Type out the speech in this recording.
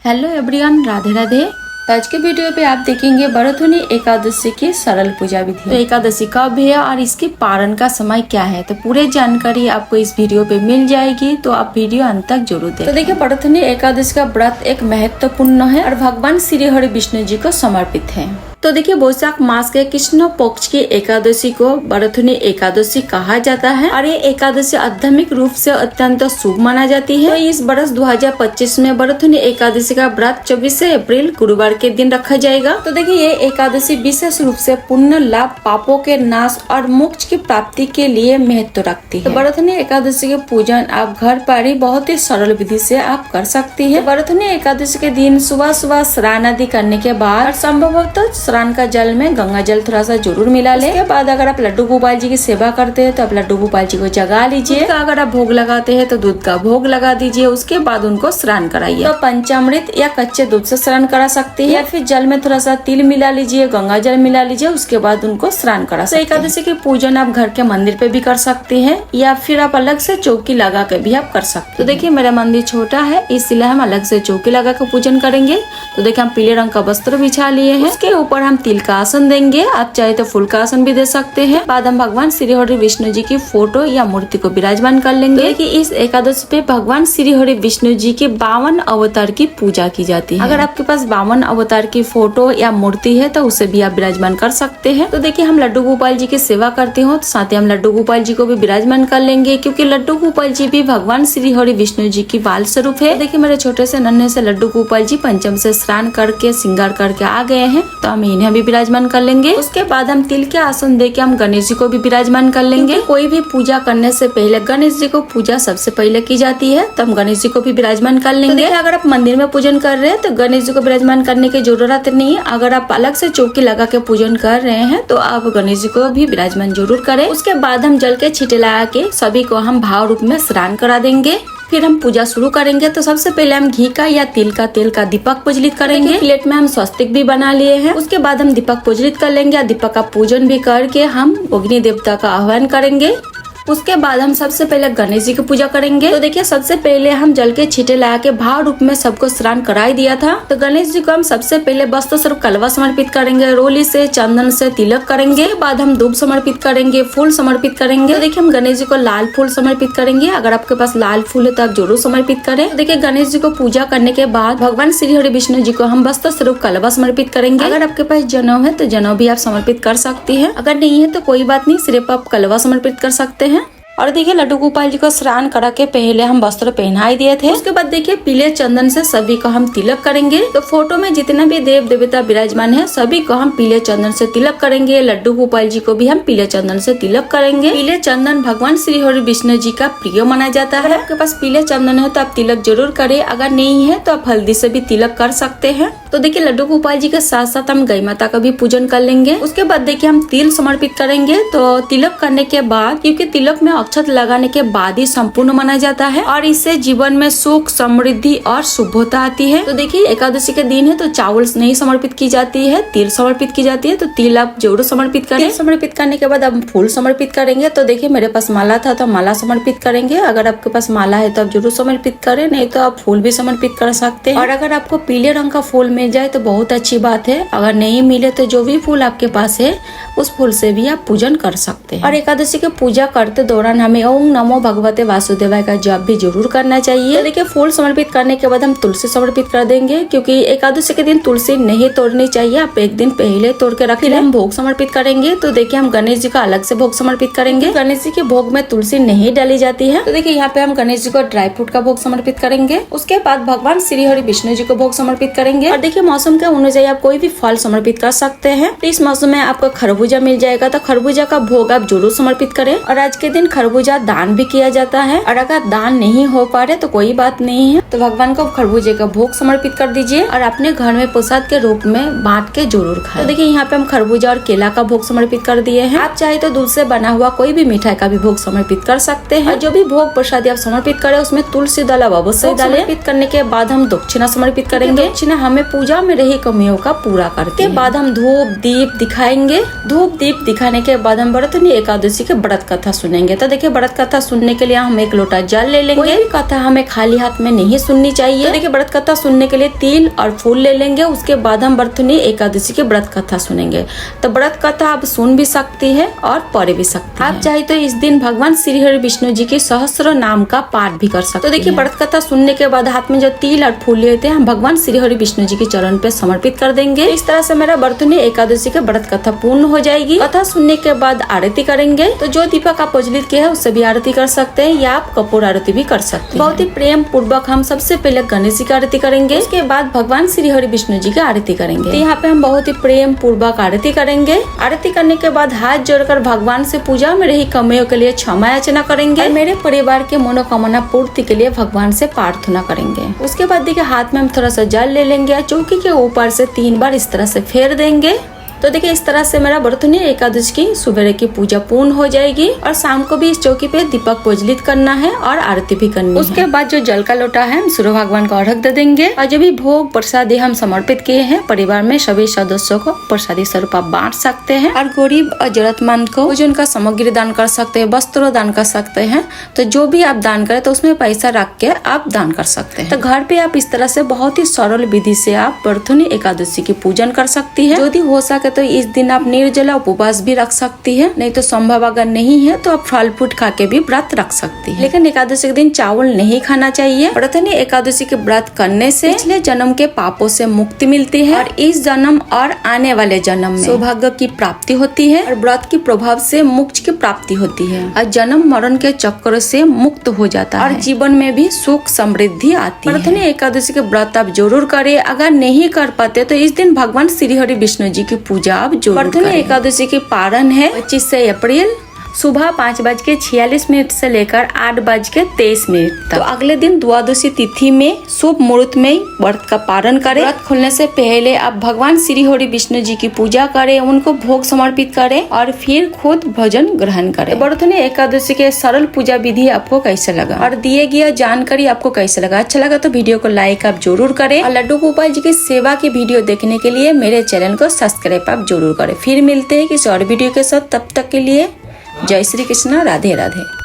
Hello everyone, Radhe Radhe. तो आज के वीडियो पे आप देखेंगे भरतमुनि एकादशी की सरल पूजा विधि। तो एकादशी कब है और इसके पारण का समय क्या है, तो पूरे जानकारी आपको इस वीडियो पे मिल जाएगी, तो आप वीडियो अंत तक जरूर देखें। तो देखिए, भरतमुनि एकादशी का व्रत एक महत्वपूर्ण है और भगवान श्री हरि विष्णु जी को समर्पित है। तो देखिए, वैशाख मास के कृष्ण पक्ष की एकादशी को भरतमुनि एकादशी कहा जाता है और ये एकादशी आध्यात्मिक रूप से अत्यंत शुभ माना जाती है। तो इस वर्ष 2025 में भरतमुनि एकादशी का व्रत 24 अप्रैल गुरुवार के दिन रखा जाएगा। तो देखिए, ये एकादशी विशेष रूप से पुण्य लाभ, पापों के नाश और मोक्ष की प्राप्ति के लिए महत्व रखती है। तो भरतमुनि एकादशी के पूजन आप घर पर ही बहुत ही सरल विधि से आप कर सकती है। भरतमुनि एकादशी के दिन सुबह सुबह स्नान आदि करने के बाद संभवतः स्नान का जल में गंगा जल थोड़ा सा जरूर मिला ले। उसके बाद अगर आप लड्डू गोपाल जी की सेवा करते हैं तो आप लड्डू गोपाल जी को जगा लीजिए। अगर आप भोग लगाते हैं तो दूध का भोग लगा दीजिए। उसके बाद उनको स्नान कराइए। तो पंचामृत या कच्चे दूध से स्नान करा सकते हैं या फिर जल में थोड़ा सा तिल मिला लीजिए, गंगा जल मिला लीजिए, उसके बाद उनको स्नान करा सकते हैं। एकादशी की पूजन आप घर के मंदिर पे भी कर सकते हैं या फिर आप अलग से चौकी लगा के भी आप कर सकते हैं। तो देखिए, मेरा मंदिर छोटा है इसलिए हम अलग से चौकी लगा के पूजन करेंगे। तो देखिए, हम पीले रंग का वस्त्र बिछा लिए हैं। उसके ऊपर हम तिल का आसन देंगे, आप चाहे तो फूल का आसन भी दे सकते हैं। बाद हम भगवान श्री हरि विष्णु जी की फोटो या मूर्ति को विराजमान कर लेंगे। कि इस एकादशी पे भगवान श्री हरि विष्णु जी के 52 अवतार की पूजा की जाती है। अगर आपके पास 52 अवतार की फोटो या मूर्ति है तो उसे भी आप विराजमान कर सकते हैं। तो देखिए, हम लड्डू गोपाल जी की सेवा करते हो तो साथ ही हम लड्डू गोपाल जी को भी विराजमान कर लेंगे, क्योंकि लड्डू गोपाल जी भी भगवान श्री हरि विष्णु जी की बाल स्वरूप है। देखिए, मेरे छोटे से नन्हे से लड्डू गोपाल जी पंचम से स्नान करके श्रृंगार करके आ गए हैं, तो हम इन्हें भी विराजमान कर लेंगे। उसके बाद हम तिल के आसन देके हम गणेश जी को भी विराजमान कर लेंगे। कोई भी पूजा करने से पहले गणेश जी को पूजा सबसे पहले की जाती है, तो हम गणेश जी को भी विराजमान कर लेंगे। तो अगर आप मंदिर में पूजन कर रहे हैं तो गणेश जी को विराजमान करने की जरूरत नहीं है। अगर आप अलग से चौकी लगा के पूजन कर रहे हैं तो आप गणेश जी को भी विराजमान जरूर करें। उसके बाद हम जल के छींटे लगा के सभी को हम भाव रूप में स्नान करा देंगे। फिर हम पूजा शुरू करेंगे। तो सबसे पहले हम घी का या तिल का दीपक प्रज्वलित करेंगे। प्लेट में हम स्वस्तिक भी बना लिए हैं। उसके बाद हम दीपक प्रज्वलित कर लेंगे। दीपक का पूजन भी करके हम अग्नि देवता का आह्वान करेंगे। उसके बाद हम सबसे पहले गणेश जी की पूजा करेंगे। तो देखिए, सबसे पहले हम जल के छींटे लगा के भाव रूप में सबको स्नान कराई दिया था। तो गणेश जी को हम सबसे पहले वस्त्र स्वरूप कलवा समर्पित करेंगे, रोली से चंदन से तिलक करेंगे। बाद हम दूध समर्पित करेंगे, फूल समर्पित करेंगे। तो देखिए, हम गणेश जी को लाल फूल समर्पित करेंगे। अगर आपके पास लाल फूल है तो आप जरूर समर्पित करें। देखिए, गणेश जी को पूजा करने के बाद भगवान श्री हरि विष्णु जी को हम वस्त्र स्वरूप कलवा समर्पित करेंगे। अगर आपके पास जनेऊ है तो जनेऊ भी आप समर्पित कर सकती है। अगर नहीं है तो कोई बात नहीं, सिर्फ आप कलवा समर्पित कर सकते हैं। और देखिए, लड्डू गोपाल जी को स्नान करा के पहले हम वस्त्र पहनाई दिए थे। उसके बाद देखिए, पीले चंदन से सभी को हम तिलक करेंगे। तो फोटो में जितना भी देव देवता विराजमान है सभी को हम पीले चंदन से तिलक करेंगे। लड्डू गोपाल जी को भी हम पीले चंदन से तिलक करेंगे। पीले चंदन भगवान श्री हरि विष्णु जी का प्रिय माना जाता है। आपके पास पीले चंदन है तो आप तिलक जरूर करें। अगर नहीं है तो आप हल्दी से भी तिलक कर सकते हैं। तो देखिए, लड्डू गोपाल जी के साथ साथ हम गाय माता का भी पूजन कर लेंगे। उसके बाद देखिए, हम तिल समर्पित करेंगे। तो तिलक करने के बाद, क्योंकि तिलक में अक्षत लगाने के बाद ही संपूर्ण माना जाता है और इससे जीवन में सुख, समृद्धि और शुभता आती है। तो देखिए, एकादशी के दिन है तो चावल नहीं समर्पित की जाती है, तिल समर्पित की जाती है। तो तिल आप जरूर समर्पित करें। समर्पित करने के बाद हम फूल समर्पित करेंगे। तो देखिए, मेरे पास माला था तो माला समर्पित करेंगे। अगर आपके पास माला है तो आप जरूर समर्पित करें, नहीं तो आप फूल भी समर्पित कर सकते हैं। और अगर आपको पीले रंग का फूल मिल जाए तो बहुत अच्छी बात है। अगर नहीं मिले तो जो भी फूल आपके पास है उस फूल से भी आप पूजन कर सकते हैं। और एकादशी की पूजा करते दौरान हमें ओम नमो भगवते वासुदेवाय का जप भी जरूर करना चाहिए। तो देखिए, फूल समर्पित करने के बाद हम तुलसी समर्पित कर देंगे, क्योंकि एकादशी के दिन तुलसी नहीं तोड़नी चाहिए। आप एक दिन पहले तोड़ के रख लें। हम भोग समर्पित करेंगे। तो देखिए, हम गणेश जी का अलग से भोग समर्पित करेंगे। गणेश जी के भोग में तुलसी नहीं डाली जाती है। तो देखिए, यहाँ पे हम गणेश जी को ड्राई फ्रूट का भोग समर्पित करेंगे। उसके बाद भगवान श्री हरि विष्णु जी को भोग समर्पित करेंगे। और देखिए, मौसम के अनुसार आप कोई भी फल समर्पित कर सकते हैं। तो इस मौसम में आपको खरबूजा मिल जाएगा तो खरबूजा का भोग आप जरूर समर्पित करें। और आज के दिन खरबूजा दान भी किया जाता है। और अगर दान नहीं हो पा रहे तो कोई बात नहीं है, तो भगवान को खरबूजे का भोग समर्पित कर दीजिए और अपने घर में प्रसाद के रूप में बांट के जरूर खाएं। तो देखिए, यहाँ पे हम खरबूजा और केला का भोग समर्पित कर दिए हैं। आप चाहे तो दूध से बना हुआ कोई भी मिठाई का भी भोग समर्पित कर सकते हैं। और जो भी भोग प्रसाद आप समर्पित करें उसमें तुलसी दल अवश्य डालें। समर्पित करने के बाद हम दक्षिणा समर्पित करेंगे। दक्षिणा हमें पूजा में रही कमियों का पूरा करके बाद हम धूप दीप दिखाएंगे। धूप दीप दिखाने के बाद हम भरतमुनि एकादशी के व्रत कथा सुनेंगे। तो देखिए व्रत कथा सुनने के लिए हम एक लोटा जल ले लेंगे। कोई भी कथा हमें खाली हाथ में नहीं सुननी चाहिए। तो देखिए व्रत कथा सुनने के लिए तिल और फूल ले लेंगे। उसके बाद हम बरथुनी एकादशी की व्रत कथा सुनेंगे। तो व्रत कथा आप सुन भी सकती है और पढ़ भी सकती है। आप चाहे तो इस दिन भगवान श्री हरि विष्णु जी के सहस्त्र नाम का पाठ भी कर सकते हैं। तो देखिए व्रत कथा सुनने के बाद हाथ में जो तिल और फूल लेते हैं हम भगवान श्री हरि विष्णु जी के चरण पे समर्पित कर देंगे। इस तरह से मेरा बरथुनी एकादशी के व्रत कथा पूर्ण हो जाएगी। कथा सुनने के बाद आरती करेंगे। तो जो दीपक आप प्रज्वलित किया है उससे भी आरती कर सकते हैं या आप कपूर आरती भी कर सकते हैं। बहुत ही प्रेम पूर्वक हम सबसे पहले गणेश जी की आरती करेंगे। उसके बाद भगवान श्री हरि विष्णु जी की आरती करेंगे। तो यहाँ पे हम बहुत ही प्रेम पूर्वक आरती करेंगे। आरती करने के बाद हाथ जोड़कर भगवान से पूजा में रही कमियों के लिए क्षमा याचना करेंगे और मेरे परिवार के मनोकामना पूर्ति के लिए भगवान से प्रार्थना करेंगे। उसके बाद देखिए हाथ में हम थोड़ा सा जल ले लेंगे। चौकी के ऊपर से 3 बार इस तरह से फेर देंगे। तो देखिए इस तरह से मेरा बरथुनी एकादशी की सुबह की पूजा पूर्ण हो जाएगी और शाम को भी इस चौकी पे दीपक प्रज्वलित करना है और आरती भी करनी है। उसके बाद जो जल का लोटा है हम सूर्य भगवान को अर्घ दे देंगे और जो भी भोग प्रसादी हम समर्पित किए हैं परिवार में सभी सदस्यों को प्रसादी स्वरूप आप बांट सकते हैं और गरीब और जरूरतमंद को भोजन का सामग्री दान कर सकते हैं, वस्त्र दान कर सकते हैं। तो जो भी आप दान करें तो उसमें पैसा रख के आप दान कर सकते हैं। तो घर पे आप इस तरह से बहुत ही सरल विधि से आप बरथुनी एकादशी की पूजन कर सकती है। यदि हो सके तो इस दिन आप निर्जला उपवास भी रख सकती है। नहीं तो संभव अगर नहीं है तो आप फल फ्रूट खा के भी व्रत रख सकती है। लेकिन एकादशी के दिन चावल नहीं खाना चाहिए। बरथुनी एकादशी के व्रत करने से पिछले जन्म के पापों से मुक्ति मिलती है और इस जन्म और आने वाले जन्म में सौभाग्य की प्राप्ति होती है और व्रत के प्रभाव से मोक्ष की प्राप्ति होती है और जन्म मरण के चक्र से मुक्त हो जाता है और जीवन में भी सुख समृद्धि आती है। बरथुनी एकादशी के व्रत आप जरूर करें। अगर नहीं कर पाते तो इस दिन भगवान श्री हरि विष्णु जी की पूजा आप बरथुनी एकादशी की पारण है 25 अप्रैल सुबह 5:46 से लेकर 8:23 तक। तो अगले दिन द्वादशी तिथि में शुभ मुहूर्त में व्रत का पारण करें। व्रत खुलने से पहले आप भगवान श्री हरि विष्णु जी की पूजा करें, उनको भोग समर्पित करें और फिर खुद भोजन ग्रहण करें। बरथुनी एकादशी के सरल पूजा विधि आपको कैसे लगा और दिए गया जानकारी आपको कैसे लगा? अच्छा लगा तो वीडियो को लाइक आप जरूर करें और लड्डू गोपाल जी की सेवा की वीडियो देखने के लिए मेरे चैनल को सब्सक्राइब आप जरूर करें। फिर मिलते हैं किसी और वीडियो के साथ। तब तक के लिए जय श्री कृष्ण, राधे राधे।